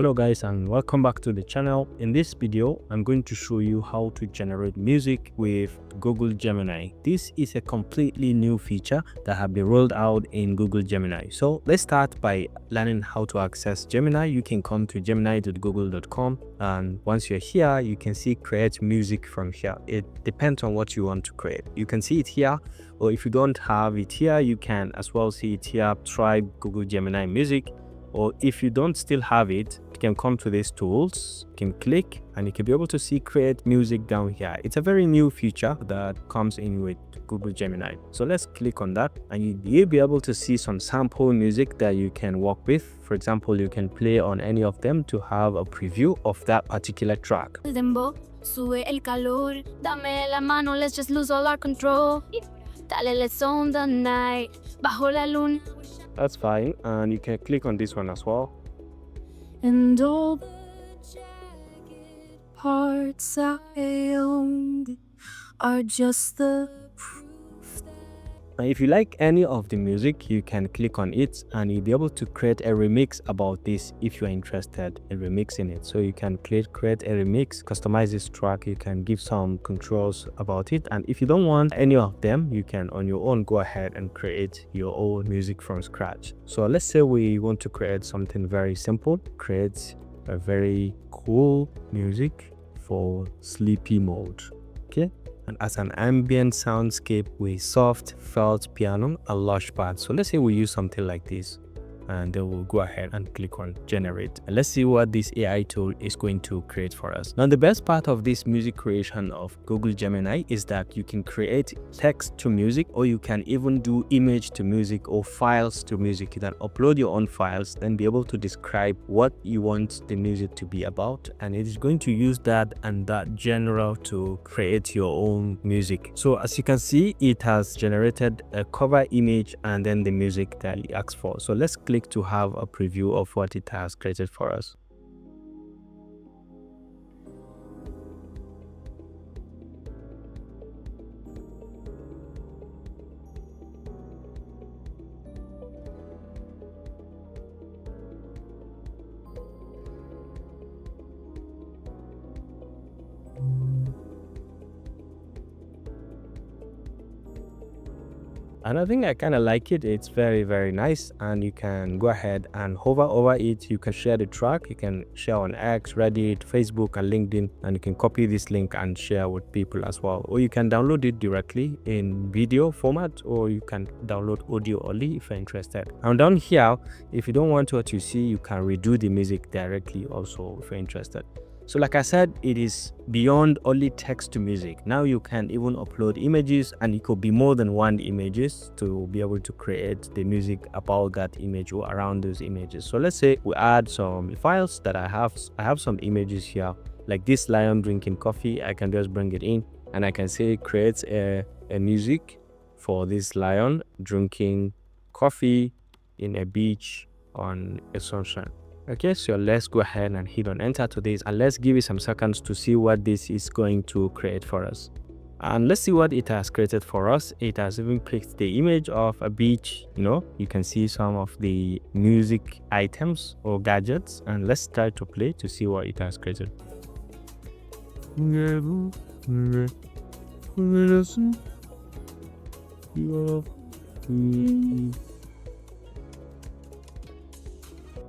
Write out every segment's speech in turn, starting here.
Hello guys, and welcome back to the channel. In this video I'm going to show you how to generate music with Google Gemini. This is a completely new feature that have been rolled out in Google Gemini. So let's start by learning how to access Gemini. You can come to gemini.google.com, and once you're here you can see create music from here. It depends on what you want to create. You can see it here, or if you don't have it here you can as well see it here. Try Google Gemini Music. Or if you don't still have it, you can come to these tools, you can click, and you can be able to see create music down here. It's a very new feature that comes in with Google Gemini. So let's click on that, and you'll be able to see some sample music that you can work with. For example, you can play on any of them to have a preview of that particular track. Sube el calor, dame la mano, let's just lose all our control. Dale, let's own the night, bajo la luna. That's fine, and you can click on this one as well. And all the jagged parts I owned are just the proof. And if you like any of the music, you can click on it and you'll be able to create a remix about this if you're interested in remixing it. So you can create a remix, customize this track, you can give some controls about it. And if you don't want any of them, you can on your own go ahead and create your own music from scratch. So let's say we want to create something very simple, create a very cool music for sleepy mode. Okay. And as an ambient soundscape with soft felt piano and lush pad. So let's say we use something like this, and then we'll go ahead and click on generate, and let's see what this AI tool is going to create for us. Now the best part of this music creation of Google Gemini is that you can create text to music, or you can even do image to music or files to music. You can upload your own files, then be able to describe what you want the music to be about, and it is going to use that and that genre to create your own music. So as you can see, it has generated a cover image and then the music that it asks for. So let's click to have a preview of what it has created for us. And I think I kind of like it. It's very nice, and you can go ahead and hover over it. You can share the track, you can share on X, Reddit, Facebook, and LinkedIn, and you can copy this link and share with people as well. Or you can download it directly in video format, or you can download audio only if you're interested. And down here, if you don't want what you see, you can redo the music directly also if you're interested. So like I said, it is beyond only text to music. Now you can even upload images, and it could be more than one images to be able to create the music about that image or around those images. So let's say we add some files that I have some images here, like this lion drinking coffee. I can just bring it in, and I can say create a music for this lion drinking coffee in a beach on a sunshine. Okay, so let's go ahead and hit on enter to this, and let's give it some seconds to see what this is going to create for us. And let's see what it has created for us. It has even picked the image of a beach. You can see some of the music items or gadgets, and let's try to play to see what it has created.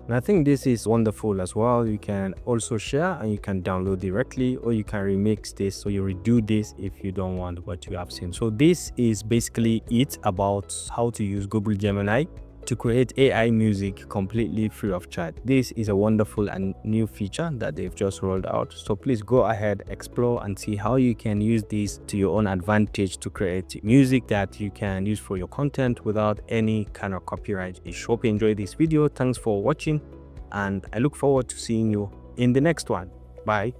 And I think this is wonderful as well. You can also share, and you can download directly, or you can remix this, so you redo this if you don't want what you have seen. So this is basically it about how to use Google Gemini to create AI music completely free of charge. This is a wonderful and new feature that they've just rolled out. So please go ahead, explore, and see how you can use this to your own advantage to create music that you can use for your content without any kind of copyright issue. Hope you enjoyed this video. Thanks for watching, and I look forward to seeing you in the next one. Bye.